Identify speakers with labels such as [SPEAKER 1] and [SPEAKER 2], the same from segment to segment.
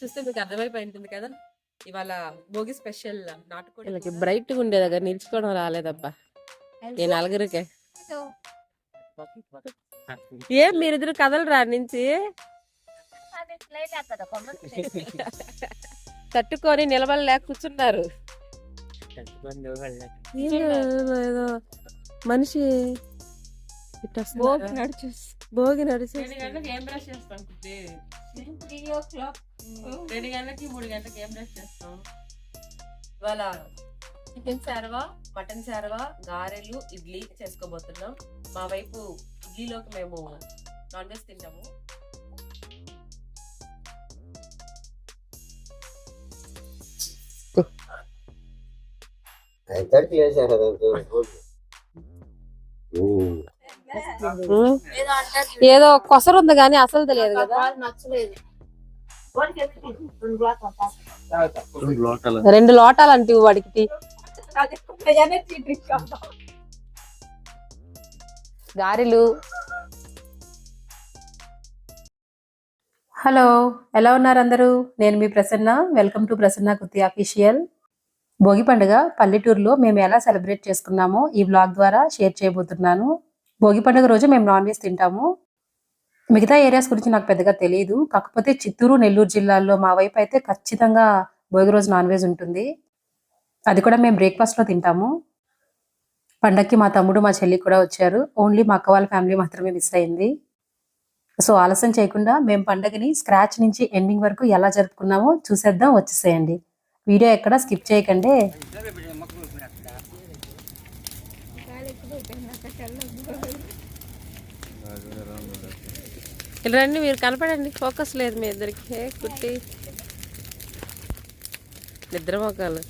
[SPEAKER 1] చూస్తే మీకు అర్థమైపోయి ఉంటుంది కదా. ఇవాళ భోగి స్పెషల్ నాటుకోడి. వీళ్ళకి బ్రైట్గా ఉండేదగ్గర నిల్చుకోవడం రాలేదబ్బా ఈ నలుగురికే. ఏం మీరిద్దరు కదలరా నుంచి తట్టుకొని నిలబడలేక కూర్చున్నారు. ఏదో మనిషి భోగి నడిచి 2 గంటలకు ఏం బ్రష్ చేస్తాం? 2 గంటలకి 3 గంటలకి ఏం బ్రష్ చేస్తాం? ఇవాళ చికెన్ శారవా, మటన్ శారవా, గారెలు, ఇడ్లీ చేసుకోబోతున్నాం. మా వైపు ఇడ్లీలోకి మేము నాన్ వెజ్ తింటాము. ఏదో కొసరు ఉంది కానీ అసలు తెలియదు కదా. 2 లోటాలు అంటే వాడికి గారెలు.
[SPEAKER 2] హలో, ఎలా ఉన్నారు అందరూ? నేను మీ Prasanna. Welcome to Prasanna Kutti official. Bhogi పండుగ పల్లెటూరులో మేము ఎలా సెలబ్రేట్ చేసుకున్నామో ఈ వ్లాగ్ ద్వారా షేర్ చేయబోతున్నాను. భోగి పండుగ రోజు మేము నాన్ వెజ్ తింటాము. మిగతా ఏరియాస్ గురించి నాకు పెద్దగా తెలియదు. కాకపోతే చిత్తూరు, నెల్లూరు జిల్లాల్లో మా వైపు అయితే ఖచ్చితంగా భోగి రోజు నాన్ వెజ్ ఉంటుంది. అది కూడా మేము బ్రేక్ఫాస్ట్లో తింటాము. పండగకి మా తమ్ముడు, మా చెల్లి కూడా వచ్చారు. ఓన్లీ మా అక్క వాళ్ళ ఫ్యామిలీ మాత్రమే మిస్ అయింది. సో ఆలస్యం చేయకుండా మేము పండగని స్క్రాచ్ నుంచి ఎండింగ్ వరకు ఎలా జరుపుకున్నామో చూసేద్దాం. వచ్చేసేయండి. వీడియో ఎక్కడ స్కిప్ చేయకండి.
[SPEAKER 1] రండి, మీరు కనపడండి. ఫోకస్ లేదు మీ ఇద్దరికి. కుట్టి నిద్ర మొక్కలు.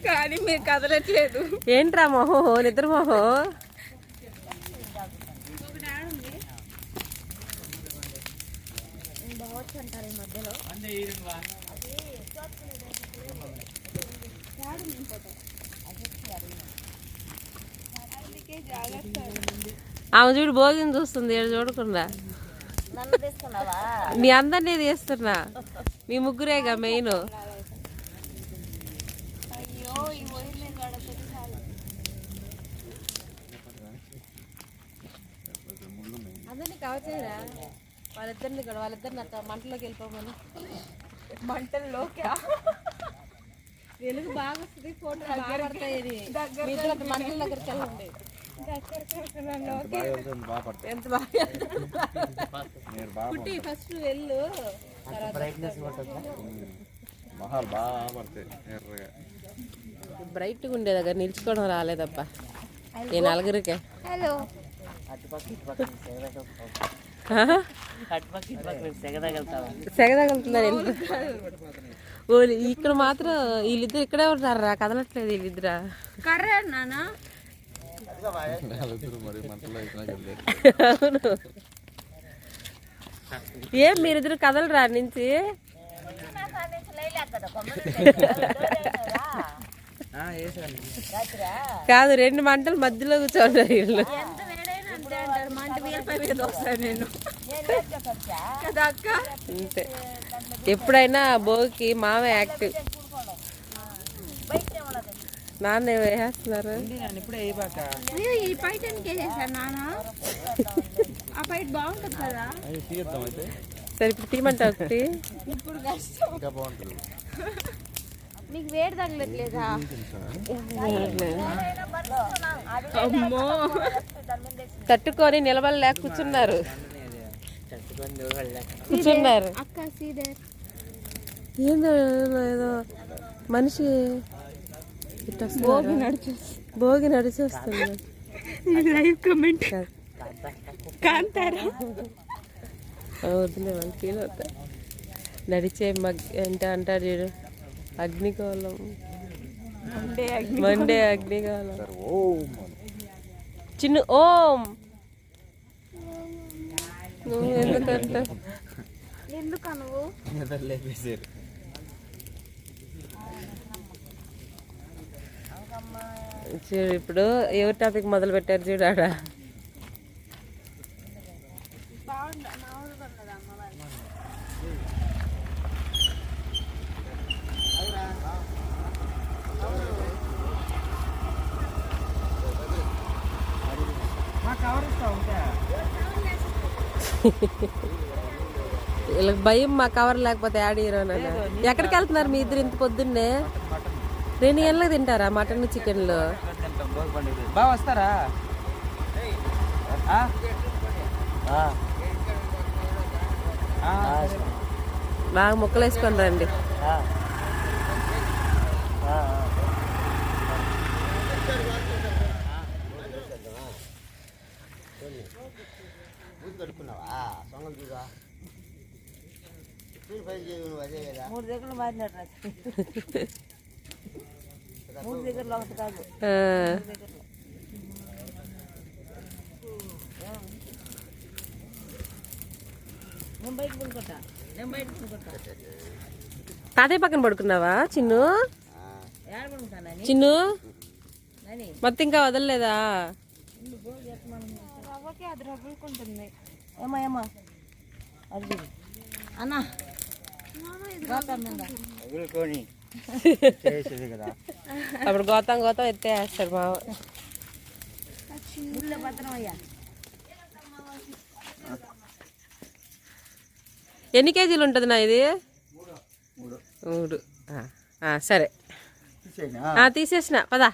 [SPEAKER 3] కానీ మీరు కదలట్లేదు.
[SPEAKER 1] ఏంట్రా మొహో, నిద్ర మొహో. ఆమె చూడు భోగిని చూస్తుంది, ఏడు చూడకుండా. మీ అందరినీ తీస్తున్నా, మీ ముగ్గురేగా మెయిన్. అందరినీ కవర్ చేయరా వాళ్ళిద్దరిని కూడా. వాళ్ళిద్దరిని అట్లా మంటలోకి వెళ్ళిపోమని.
[SPEAKER 3] మంటల్లోకి
[SPEAKER 1] వెలుగు బాగా వస్తుంది, ఫోటో బాగా పడతాయని మంటల దగ్గరికి వెళ్ళండి. ఎంత బాగా కుట్టి ఫస్ట్ వెళ్ళు. బ్రైట్గా ఉండేది దగ్గర నిల్చుకోవడం రాలేదబ్బా ఈ నలుగురికే.
[SPEAKER 3] హలో,
[SPEAKER 1] సెగదగలుతున్నారు ఓలి. ఇక్కడ మాత్రం వీళ్ళిద్దరు ఇక్కడే ఉంటారా, కదలట్లేదు వీళ్ళిద్దరా.
[SPEAKER 3] కర్రే నానా.
[SPEAKER 1] అవును, ఏం మీరిద్దరు కదలరా నుంచి. కాదు, 2 మంటలు మధ్యలో కూర్చోండి వీళ్ళు. అంతే, ఎప్పుడైనా భోగికి మామే యాక్టివ్. నాన్న వేసేస్తున్నారు.
[SPEAKER 3] ఈ పైట నాన్న, ఆ పైట బాగుంటుంది కదా.
[SPEAKER 1] సరే ఇప్పుడు తీయమంటా ఒకటి.
[SPEAKER 3] ఇప్పుడు నీకు వేడి తగలట్లేదా? అమ్మో,
[SPEAKER 1] తట్టుకొని నిలబడలేక కూర్చున్నారు.
[SPEAKER 3] అక్క సీదర్
[SPEAKER 1] ఏందో ఏదో మనిషి భోగి నడిచేస్తుంది.
[SPEAKER 3] Live comment Kantara.
[SPEAKER 1] వద్దులే, వాళ్ళు ఫీల్ అవుతారు. నడిచే అంటే అంటారు చూడు, అగ్నికోలం, మండే అగ్నికోలం. చిన్న ఓం. నువ్వు ఎందుకంట
[SPEAKER 3] ఎందుకు నువ్వు
[SPEAKER 4] నిద్రలేపేశారు.
[SPEAKER 1] చూడు ఇప్పుడు ఎవరి టాపిక్ మొదలు పెట్టారు చూడు ఆడ. వీళ్ళకి భయం మా కవర్ లేకపోతే యాడ్ హీరోనా. ఎక్కడికి వెళ్తున్నారు మీ ఇద్దరు ఇంత పొద్దున్నే? 2 గంటలకు తింటారా మటన్ చికెన్లు?
[SPEAKER 4] బాగా వస్తారా?
[SPEAKER 1] బాగా ముక్కలు వేసుకొని రండి. తాతయ్య పక్కన పడుకున్నావా చిన్ను? చిన్ను మొత్తం ఇంకా వదలలేదా?
[SPEAKER 3] రవ్వకి అది రవ్వుకుంటుంది.
[SPEAKER 5] అన్నా
[SPEAKER 1] అప్పుడు గోతం గోతం ఎత్తేస్తాడు మావ. ఎన్ని కేజీలు ఉంటుంది నా ఇది? 3. సరే తీసేసిన పదా.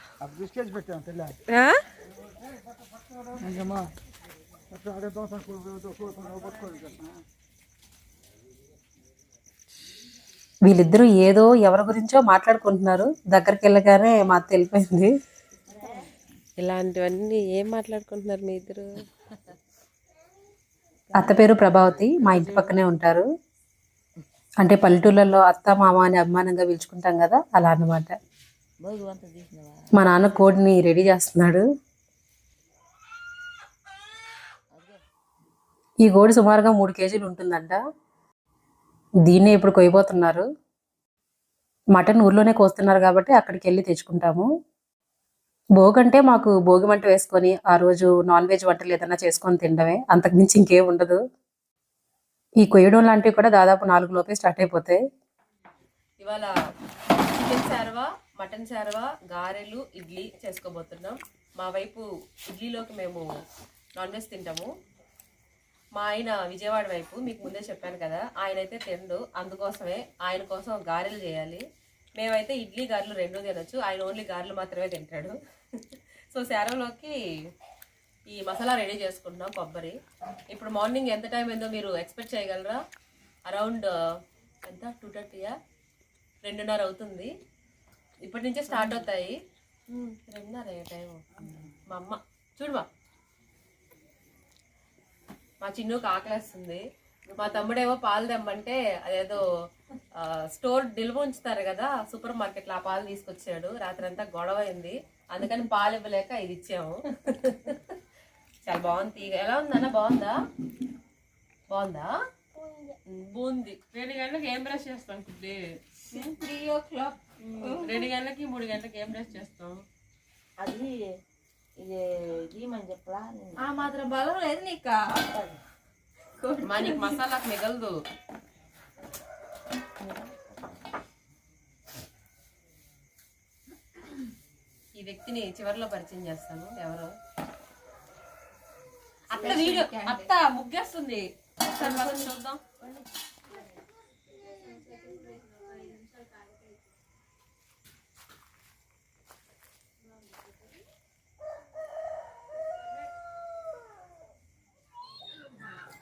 [SPEAKER 2] వీళ్ళిద్దరూ ఏదో ఎవరి గురించో మాట్లాడుకుంటున్నారు. దగ్గరికి వెళ్ళగానే మా అత్త వెళ్ళిపోయింది.
[SPEAKER 1] ఇలాంటివన్నీ ఏం మాట్లాడుకుంటున్నారు మీ ఇద్దరు?
[SPEAKER 2] అత్త పేరు ప్రభావతి, మా ఇంటి పక్కనే ఉంటారు. అంటే పల్లెటూళ్ళలో అత్త మామ అని అభిమానంగా పిలుచుకుంటాం కదా, అలా అన్నమాట. మా నాన్న కోడిని రెడీ చేస్తున్నాడు. ఈ కోడి సుమారుగా 3 కేజీలు ఉంటుందంట. దీన్నే ఇప్పుడు కొయ్యబోతున్నారు. మటన్ ఊర్లోనే కోస్తున్నారు కాబట్టి అక్కడికి వెళ్ళి తెచ్చుకుంటాము. భోగంటే మాకు భోగి మంట వేసుకొని ఆ రోజు నాన్ వెజ్ వంటలు ఏదైనా చేసుకొని తినడమే, అంతకుమించి ఇంకేం ఉండదు. ఈ కొయ్యడం లాంటివి కూడా దాదాపు 4 లోపే స్టార్ట్ అయిపోతాయి.
[SPEAKER 1] ఇవాళ చికెన్ శారవా, మటన్ శారవా, గారెలు, ఇడ్లీ చేసుకోబోతున్నాం. మా వైపు ఇడ్లీలోకి మేము నాన్ వెజ్ తింటాము. మా ఆయన విజయవాడ వైపు, మీకు ముందే చెప్పాను కదా, ఆయన అయితే తిండు. అందుకోసమే ఆయన కోసం గారెలు చేయాలి. మేమైతే ఇడ్లీ గారెలు 2 తినొచ్చు, ఆయన ఓన్లీ గారెలు మాత్రమే తింటాడు. సో శారవలోకి ఈ మసాలా రెడీ చేసుకుంటున్నాం, కొబ్బరి. ఇప్పుడు మార్నింగ్ ఎంత టైం ఏందో మీరు ఎక్స్పెక్ట్ చేయగలరా? అరౌండ్ ఎంత 2:30 2:30 అవుతుంది. ఇప్పటి నుంచే స్టార్ట్ అవుతాయి. 2:30 టైం. మా అమ్మ చూడమా, మా చిన్నుకి ఆకలేస్తుంది. మా తమ్ముడేమో పాలు తెమ్మంటే అదేదో స్టోర్ నిల్వ ఉంచుతారు కదా సూపర్ మార్కెట్లో, ఆ పాలు తీసుకొచ్చాడు. రాత్రంతా గొడవ అయింది, అందుకని పాలు ఇవ్వలేక ఇది ఇచ్చాము. చాలా బాగుంది. ఎలా ఉందన్న? బాగుందా? బాగుందా? బాగుంది. 2 గంటలకు ఏం బ్రష్ చేస్తాం? 3 o'clock. 2 గంటలకి 3 గంటలకి ఏం బ్రష్ చేస్తాం?
[SPEAKER 5] అది ఇది ఏమని చెప్పలా?
[SPEAKER 3] ఆ మాత్రం బలం లేదు నీకు.
[SPEAKER 1] మా నీకు మసాలాకు మిగలదు. ఈ వ్యక్తిని చివరిలో పరిచయం చేస్తాను. ఎవరు? అత్త వీడియో, అత్త ముగ్గేస్తుంది. ఒకసారి మనం చూద్దాం.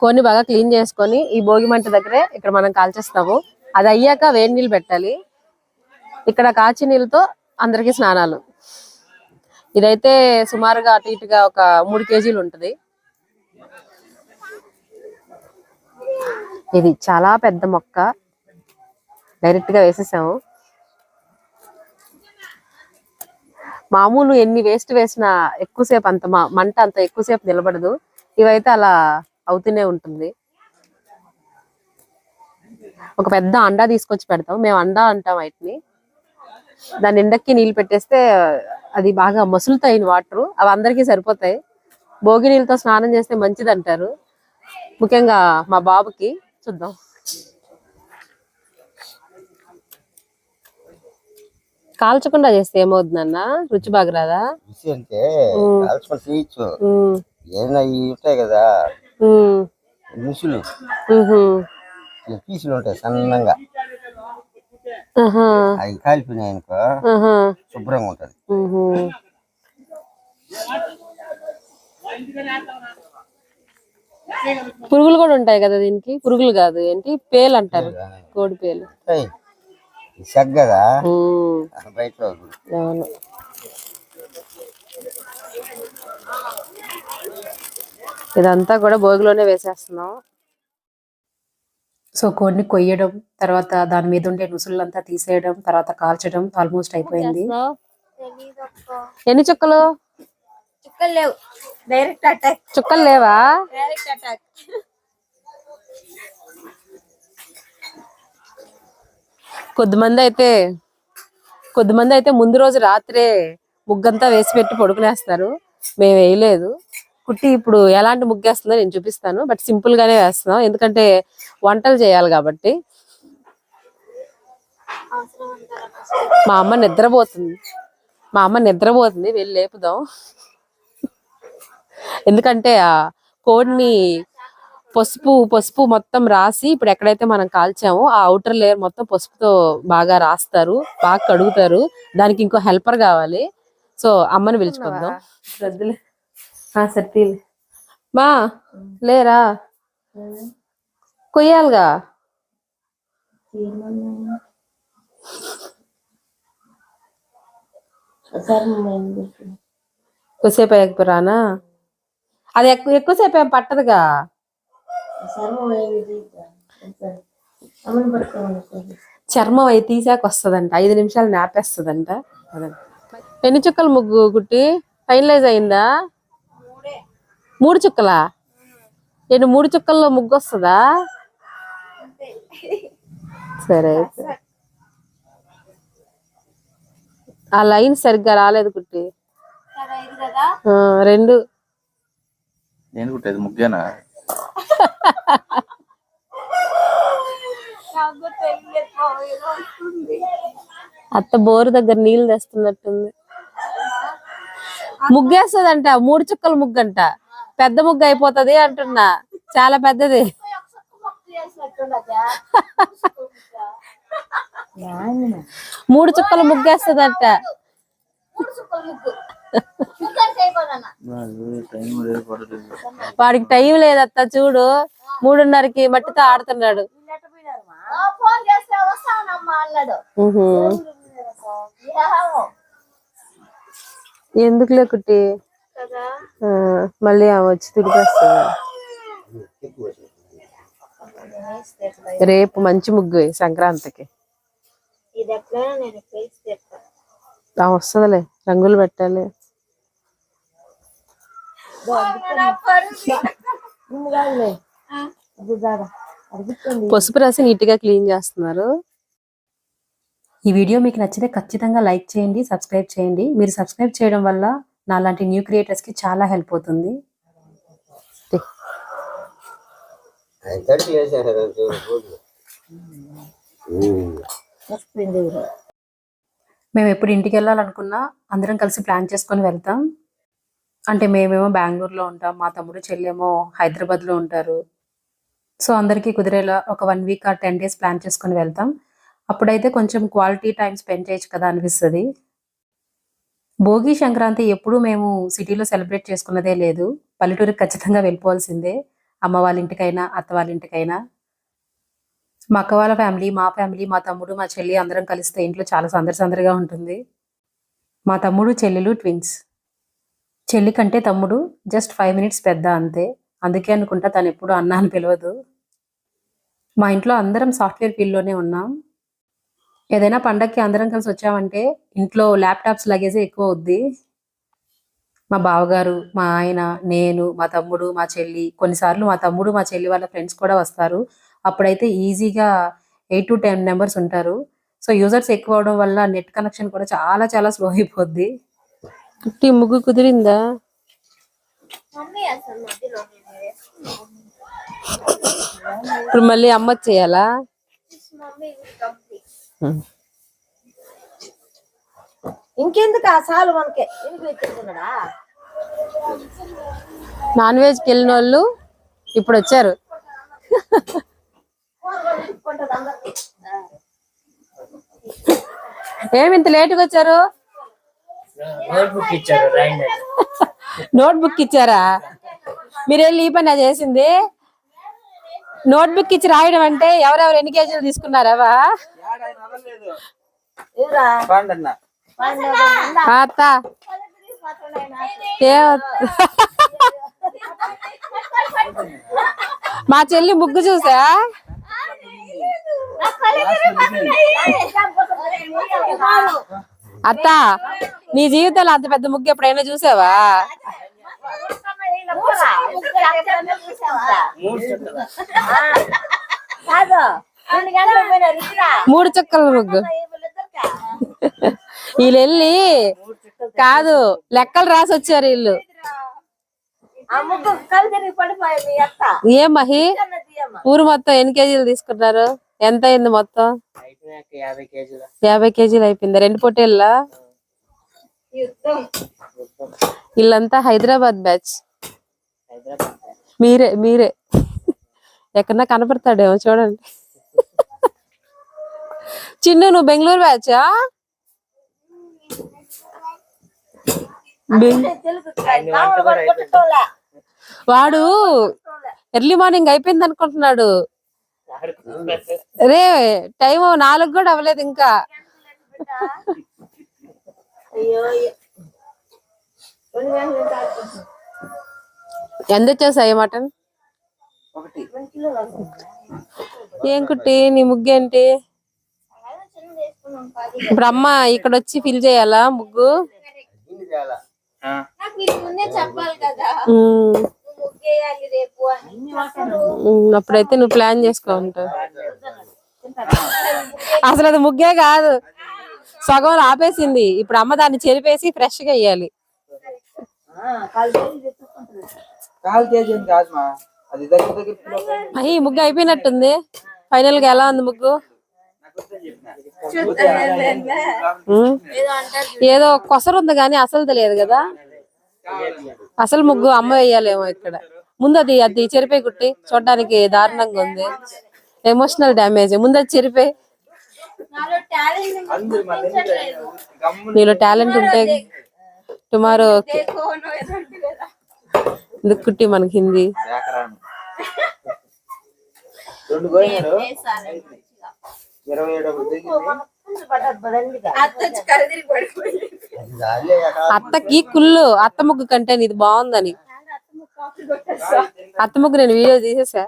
[SPEAKER 1] కొన్ని బాగా క్లీన్ చేసుకొని ఈ భోగి మంట దగ్గరే ఇక్కడ మనం కాల్చేస్తాము. అది అయ్యాక వేడి నీళ్ళు పెట్టాలి. ఇక్కడ కాచి నీళ్ళతో అందరికీ స్నానాలు. ఇదైతే సుమారుగా అటు ఇటుగా ఒక 3 కేజీలు ఉంటుంది. ఇది చాలా పెద్ద మొక్క, డైరెక్ట్ గా వేసేసాము. మామూలు ఎన్ని వేస్ట్ వేసినా ఎక్కువసేపు అంత మంట అంత ఎక్కువసేపు నిలబడదు. ఇవైతే అలా అవుతూనే ఉంటుంది. ఒక పెద్ద అండా తీసుకొచ్చి పెడతాం, మేము అండా అంటాం వాటిని. దాని ఎండకి నీళ్ళు పెట్టేస్తే అది బాగా మసులుతాయి వాటర్, అవి అందరికీ సరిపోతాయి. భోగి నీళ్ళతో స్నానం చేస్తే మంచిది అంటారు, ముఖ్యంగా మా బాబుకి. చూద్దాం. కాల్చకుండా చేస్తే ఏమవుతుందన్న, రుచి బాగా రాదా?
[SPEAKER 6] రుచి అంటే కాల్చుకొని చేయొచ్చు. ఏదైనా ఇవి ఉంటాయి కదా రుచులు, పీసులు ఉంటాయి సన్నంగా, అవి కాలిపోయినాయి అనుకో శుభ్రంగా ఉంటది.
[SPEAKER 1] పురుగులు కూడా ఉంటాయి కదా దీనికి? పురుగులు కాదు ఏంటి, పేలు అంటారు, కోడి పేలు.
[SPEAKER 6] చక్కగా బయట
[SPEAKER 1] అవును. ఇదంతా కూడా భోగిలోనే వేసేస్తున్నాం.
[SPEAKER 2] సో కోడిని కొయ్యడం, తర్వాత దాని మీద ఉండే నుసులంతా తీసేయడం, తర్వాత కాల్చడం ఆల్మోస్ట్ అయిపోయింది.
[SPEAKER 1] ఎన్ని చుక్కలు?
[SPEAKER 3] చుక్కలు లేవు, డైరెక్ట్ అటాక్.
[SPEAKER 1] చుక్కలు లేవా?
[SPEAKER 3] Direct attack.
[SPEAKER 1] కొద్దిమంది అయితే ముందు రోజు రాత్రే ముగ్గంతా వేసి పెట్టి పడుకునేస్తారు. మేము వేయలేదు. కుట్టి ఇప్పుడు ఎలాంటి ముగ్గేస్తుందో నేను చూపిస్తాను, బట్ సింపుల్ గానే వేస్తున్నాం ఎందుకంటే వంటలు చేయాలి కాబట్టి. మా అమ్మ నిద్రపోతుంది, వెళ్ళి లేపుదాం. ఎందుకంటే ఆ కోడిని పసుపు మొత్తం రాసి, ఇప్పుడు ఎక్కడైతే మనం కాల్చామో ఆ అవుటర్ లేయర్ మొత్తం పసుపుతో బాగా రాస్తారు, బాగా కడుగుతారు. దానికి ఇంకో హెల్పర్ కావాలి. సో అమ్మని పిలుచుకుందాం. సరే మా లేరా, కొయ్యాలిగా. ఎక్కువసేపు అయ్యకపోరానా? అది ఎక్కువసేపు ఏం పట్టదుగా. చర్మం అయి తీసాక వస్తుందంట, 5 నిమిషాలు నాపేస్తుందంట. ఎన్ని చుక్కలు ముగ్గు కుట్టి ఫైనలైజ్ అయిందా? 3 చుక్కలా? 3 చుక్కల్లో ముగ్గు వస్తుందా? సరే అయితే. ఆ లైన్ సరిగ్గా రాలేదు కుట్టి. 2
[SPEAKER 4] నేను కుట్టేది ముగ్గేనా?
[SPEAKER 1] అత్త బోరు దగ్గర నీళ్ళు తెస్తున్నట్టుంది. ముగ్గేస్తుందంట, 3 చుక్కల ముగ్గు అంట. పెద్ద ముగ్గు అయిపోతది అంటున్నా, చాలా పెద్దది. 3 చుక్కల ముగ్గేస్తుందంట. వాడికి టైం లేదత్త, చూడు 3:30కి మట్టితో ఆడుతున్నాడు. ఎందుకులే కుట్టి, మళ్ళీ వచ్చి తిరిగేస్తుంది. రేపు మంచి ముగ్గు సంక్రాంతికి వస్తుందిలే, రంగులు పెట్టాలి. పసుపు రాసి నీట్ గా క్లీన్ చేస్తున్నారు.
[SPEAKER 2] ఈ వీడియో మీకు నచ్చితే ఖచ్చితంగా లైక్ చేయండి, సబ్స్క్రైబ్ చేయండి. మీరు సబ్స్క్రైబ్ చేయడం వల్ల నాలాంటి న్యూ క్రియేటర్స్ కి చాలా హెల్ప్ అవుతుంది. మేము ఎప్పుడు ఇంటికి వెళ్ళాలనుకున్నా అందరం కలిసి ప్లాన్ చేసుకొని వెళ్తాం. అంటే మేమేమో బెంగళూరులో ఉంటాం, మా తమ్ముడు చెల్లేమో హైదరాబాద్లో ఉంటారు. సో అందరికీ కుదిరేలా ఒక 1 వీక్ ఆ 10 days ప్లాన్ చేసుకొని వెళ్తాం. అప్పుడైతే కొంచెం క్వాలిటీ టైం స్పెండ్ చేయొచ్చు కదా అనిపిస్తుంది. భోగి సంక్రాంతి ఎప్పుడూ మేము సిటీలో సెలబ్రేట్ చేసుకున్నదే లేదు. పల్లెటూరుకి ఖచ్చితంగా వెళ్ళిపోవాల్సిందే, అమ్మ వాళ్ళ ఇంటికైనా అత్త వాళ్ళ ఇంటికైనా. మా అక్క వాళ్ళ ఫ్యామిలీ, మా ఫ్యామిలీ, మా తమ్ముడు, మా చెల్లి అందరం కలిస్తే ఇంట్లో చాలా సందడిగా ఉంటుంది. మా తమ్ముడు చెల్లెలు ట్విన్స్. చెల్లి కంటే తమ్ముడు జస్ట్ 5 minutes పెద్ద అంతే. అందుకే అనుకుంటా తను ఎప్పుడు అన్న అని పిలవదు. మా ఇంట్లో అందరం సాఫ్ట్వేర్ ఫీల్డ్లోనే ఉన్నాం. ఏదైనా పండగకి అందరం కలిసి వచ్చామంటే ఇంట్లో ల్యాప్టాప్స్ లగేజే ఎక్కువ అవుద్ది. మా బావగారు, మా ఆయన, నేను, మా తమ్ముడు, మా చెల్లి, కొన్నిసార్లు మా తమ్ముడు మా చెల్లి వాళ్ళ ఫ్రెండ్స్ కూడా వస్తారు. అప్పుడైతే ఈజీగా 8 to 10 మెంబర్స్ ఉంటారు. సో యూజర్స్ ఎక్కువ అవడం వల్ల నెట్ కనెక్షన్ కూడా చాలా చాలా స్లో అయిపోద్ది. కుట్టి ముగ్గు కుదిరిందా? ఇప్పుడు మళ్ళీ అమ్మ చేయాలా?
[SPEAKER 5] ఇంకెందుకు ఆ సాలు మనకే ఎందుకు వెతుకుతున్నాడా?
[SPEAKER 2] నాన్ వెజ్కి వెళ్ళిన వాళ్ళు ఇప్పుడు వచ్చారు. ఏమి ఇంత లేటుగా వచ్చారు? నోట్ బుక్ ఇచ్చారా? మీరు వెళ్ళి ఈ పని చేసింది? నోట్ బుక్ ఇచ్చి రాయడం అంటే ఎవరెవరు ఎన్ని కేజీలు తీసుకున్నారావా? అత్త మా చెల్లి ముగ్గు చూసా? అత్త నీ జీవితంలో అంత పెద్ద ముగ్గు ఎప్పుడైనా చూసావా? 3 చుక్కల ముగ్గు. వీళ్ళు వెళ్ళి కాదు లెక్కలు రాసి వచ్చారు వీళ్ళు. ఏం మహి ఊరు మొత్తం ఎన్ని కేజీలు తీసుకున్నారు? ఎంత అయింది మొత్తం? 50 కేజీలు అయిపోయింది. 2 పొట్టేళ్ళ వీళ్ళంతా హైదరాబాద్ బ్యాచ్. మీరే ఎక్కడన్నా కనపడతాడేమో చూడండి. చిన్ను నువ్వు బెంగళూరు బ్యాచా? వాడు ఎర్లీ మార్నింగ్ అయిపోయింది అనుకుంటున్నాడు. రే టైం 4 కూడా అవ్వలేదు ఇంకా. ఎంత వచ్చేసాయి మటన్? ఏం కుట్టి నీ ముగ్గేంటి? ఇప్పుడు అమ్మ ఇక్కడ వచ్చి ఫిల్ చేయాలా ముగ్గు? అప్పుడైతే నువ్వు ప్లాన్ చేసుకో ఉంటావు. అసలు అది ముగ్గే కాదు, సగం ఆపేసింది. ఇప్పుడు అమ్మ దాన్ని చెరిపేసి ఫ్రెష్ గా వేయాలి. ఈ ముగ్గు అయిపోయినట్టుంది. ఫైనల్ గా ఎలా ఉంది ముగ్గు? ఏదో కొసరు ఉంది కానీ అసలు తెలియదు కదా. అసలు ముగ్గు అమ్మ వేయాలేమో ఇక్కడ. ముందు అది చెరిపే కుట్టి చూడడానికి దారుణంగా ఉంది. Emotional damage. ముందు అది చెరిపే. నీలో టాలెంట్ ఉంటే టుమారో ఎందుకు కుట్టి మనకి హిందీ. అత్తకి కుళ్ళు అత్త ముగ్గు కంటే ఇది బాగుందని. అత్త ముగ్గు నేను వీడియో తీసేసా.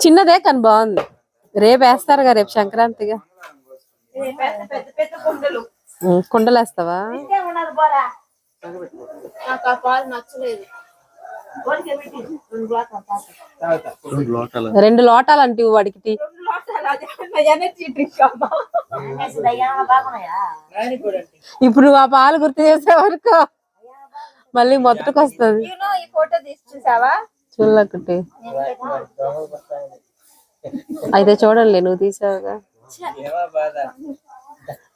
[SPEAKER 2] చిన్నదే కానీ బాగుంది. రేపు వేస్తారుగా, రేపు సంక్రాంతిగా. కుండలు వేస్తావా? రెండు లోటాలు అంటే వాడికి. ఇప్పుడు ఆ పాలు గుర్తు చేసే వరకు మళ్ళీ మొదటికి వస్తుంది. చూడలేకుట్టి అయితే చూడండి. నువ్వు తీసావుగా.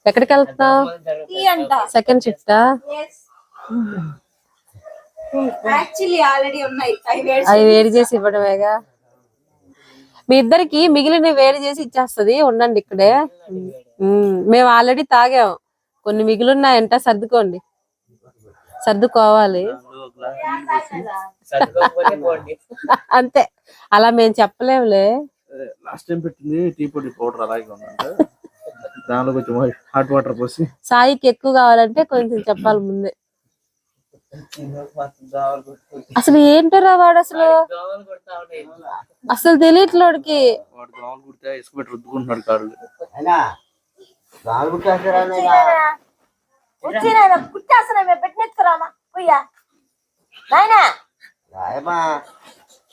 [SPEAKER 2] ఎక్కడికి వెళ్తున్నావు? సెకండ్ షిఫ్టా? అవి వేడి చేసి ఇవ్వడమేగా. మీ ఇద్దరికి మిగిలిన వేడి చేసి ఇచ్చేస్తుంది. ఉండండి ఇక్కడే. మేము ఆల్రెడీ తాగాం. కొన్ని మిగిలిన్నాయంట. సర్దుకోండి. సర్దుకోవాలి అంతే. అలా మేము చెప్పలేములే.
[SPEAKER 4] లాస్ట్ టైం పెట్టింది టీ పొడి పౌడర్ అలాగే ఉందంటే దానిలో కొంచెం హాట్ వాటర్ పోసి. సాయికి
[SPEAKER 2] ఎక్కువ కావాలంటే కొంచెం చెప్పాలి ముందే. అసలు ఏంటోరా వాడు అసలు తెలియట్లోడికి.
[SPEAKER 4] రుద్దుకుంటున్నాడు కాళ్ళు.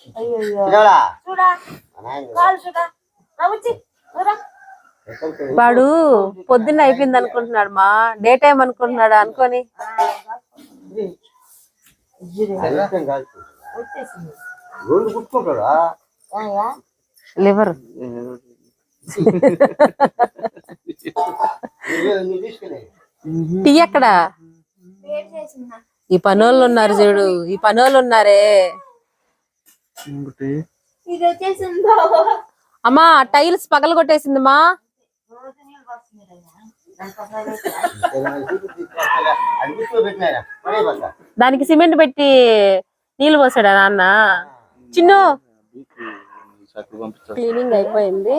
[SPEAKER 6] తినాలా?
[SPEAKER 5] చూడా
[SPEAKER 6] మా నాయన
[SPEAKER 5] కాలు చూడా నవ్వుచి చూడా
[SPEAKER 2] వాడు పొద్దున్న అయిపోయింది అనుకుంటున్నాడు మా డే టైం అనుకుంటున్నాడు అనుకొని
[SPEAKER 6] అదృష్టం కాదు.
[SPEAKER 5] వచ్చేసింది
[SPEAKER 6] రోజు కుట్టుకుంటాడా?
[SPEAKER 2] లివర్
[SPEAKER 6] నువ్వు తీసుకునే
[SPEAKER 2] టీ ఎక్కడ
[SPEAKER 3] వేడి చేసిందా
[SPEAKER 2] ఈ పనోళ్ళు ఉన్నారు చూడు ఈ పనోళ్ళు ఉన్నారే
[SPEAKER 4] ఇంకోటి
[SPEAKER 3] ఇది వచ్చేసిందో
[SPEAKER 2] అమ్మా టైల్స్ పగల కొట్టేసిందమ్మా
[SPEAKER 6] అది కూర్చోబెట్టినారా? పడే పక్క.
[SPEAKER 2] దానికి సిమెంట్ పెట్టి నీళ్ళు పోసాడా నాన్న చిన్ను
[SPEAKER 4] చక్కగా పంపించారు.
[SPEAKER 2] క్లీనింగ్ అయిపోయింది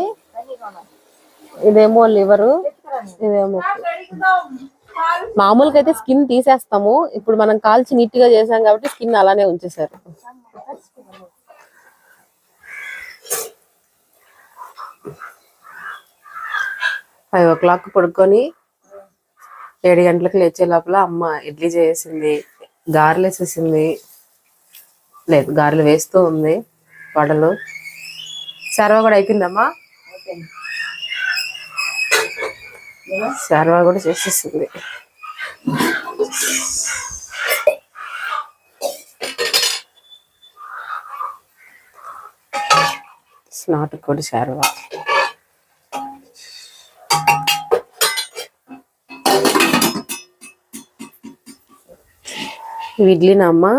[SPEAKER 2] ఇదేమో లివరు ఇదేమో మామూలుగా అయితే స్కిన్ తీసేస్తాము ఇప్పుడు మనం కాల్చి నీట్ గా చేసాం కాబట్టి స్కిన్ అలానే ఉంచేసారు 5 o'clock పడుకొని 7 గంటలకు లేచే లోపల అమ్మ ఇడ్లీ చేసింది గారెలు వేసేసింది లేదు గారెలు వేస్తూ ఉంది వడలు సర్వ కూడా అయిపోయిందమ్మా సర్వ కూడా చేసేసింది నాటుకోడి సర్వ ఇడ్లీనా అమ్మా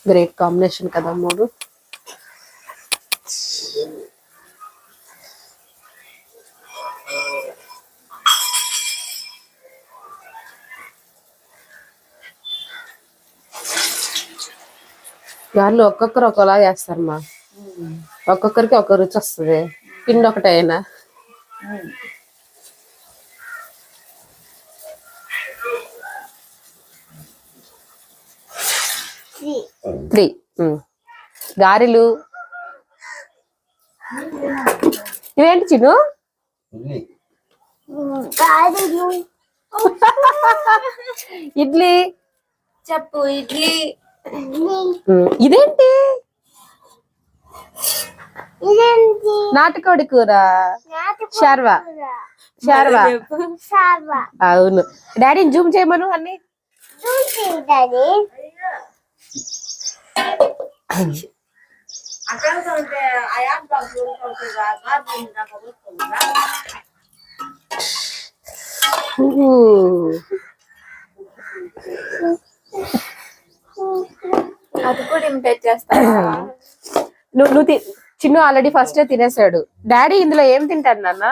[SPEAKER 2] గ్రేట్ కాంబినేషన్ కదా మూడు గారెలు ఒక్కొక్కరు ఒకలా చేస్తారమ్మా ఒక్కొక్కరికి ఒక రుచి వస్తుంది పిండి ఒకటైనా త్రీ గారెలు ఇవేంటి చిన్ను ఇడ్లీ
[SPEAKER 3] చెప్పు ఇడ్లీ
[SPEAKER 2] ఇదేంటి నాటుకోడి కూర షార్వా షార్వా అవును డాడీని జూమ్ చేయమను అన్ని
[SPEAKER 5] అక్కడ ఉంటే ఆ యాప్ బాక్స్
[SPEAKER 3] అది కూడా ఇంపేట్ చేస్తా
[SPEAKER 2] నువ్వు చిన్ను ఆల్రెడీ ఫస్ట్ తినేసాడు డాడీ ఇందులో ఏం తింటాడు నాన్న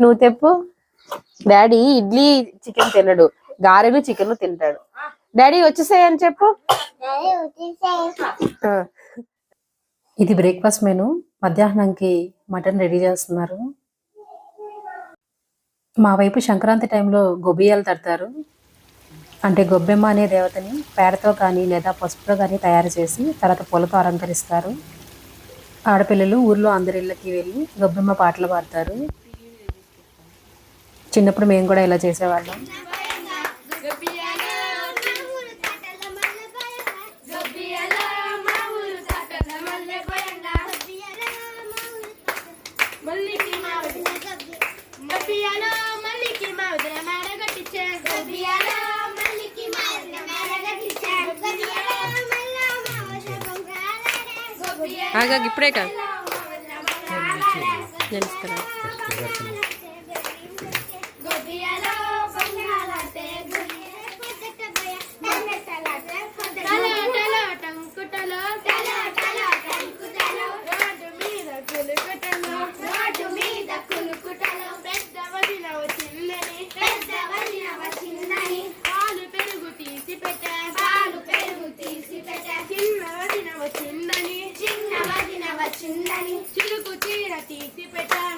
[SPEAKER 2] నువ్వు తెప్పు డాడీ ఇడ్లీ చికెన్ తినడు గారెలు చికెన్ తింటాడు డాడీ వచ్చేసాయని చెప్పు ఇది బ్రేక్ఫాస్ట్ మెను మధ్యాహ్నంకి మటన్ రెడీ చేస్తున్నారు మా వైపు సంక్రాంతి టైంలో గొబ్బియాలు తడతారు అంటే గొబ్బెమ్మ అనే దేవతని పేడతో కానీ లేదా పసుపుతో కానీ తయారు చేసి తర్వాత పూలతో అలంకరిస్తారు ఆడపిల్లలు ఊర్లో అందరి ఇళ్ళకి వెళ్ళి గొబ్బెమ్మ పాటలు పాడతారు చిన్నప్పుడు మేము కూడా ఇలా చేసేవాళ్ళం ఇప్పుడే కాదు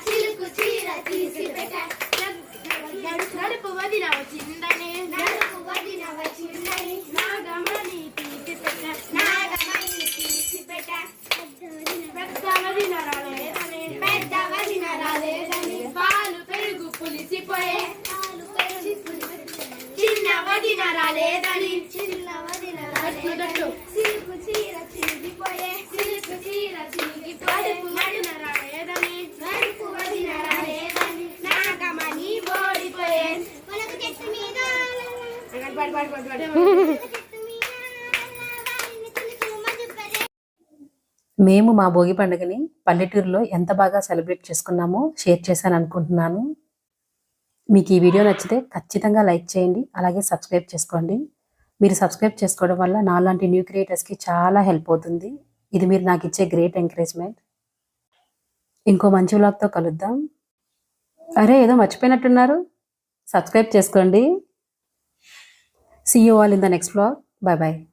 [SPEAKER 7] చిలుకు చీర తీసి పెట్ట నడుపు వదిన వచ్చిందని నాగమణి తీసి పెట్ట పెద్ద వదిన రాలేదని పాలు పెరుగు పులిసిపోయే చిన్న వదిన రాలేదని చిన్న వదిన సిల్కు చీర చిరిగిపోయే సిల్కు చీర చిరిగిపోయే వదిన రాలేదని నడుపు వదిన రాలేదని నాగమణి ఓడిపోయే మనకు చెట్టు మీద
[SPEAKER 2] మేము మా భోగి పండుగని పల్లెటూరులో ఎంత బాగా సెలబ్రేట్ చేసుకున్నామో షేర్ చేశాను అనుకుంటున్నాను. మీకు ఈ వీడియో నచ్చితే ఖచ్చితంగా లైక్ చేయండి, అలాగే సబ్స్క్రైబ్ చేసుకోండి. మీరు సబ్స్క్రైబ్ చేసుకోవడం వల్ల నాలాంటి న్యూ క్రియేటర్స్కి చాలా హెల్ప్ అవుతుంది. ఇది మీరు నాకు ఇచ్చే గ్రేట్ ఎంకరేజ్మెంట్. ఇంకో మంచి వ్లాగ్తో కలుద్దాం. అరే ఏదో మర్చిపోయినట్టున్నారు, సబ్స్క్రైబ్ చేసుకోండి. See you all in the next vlog. Bye bye.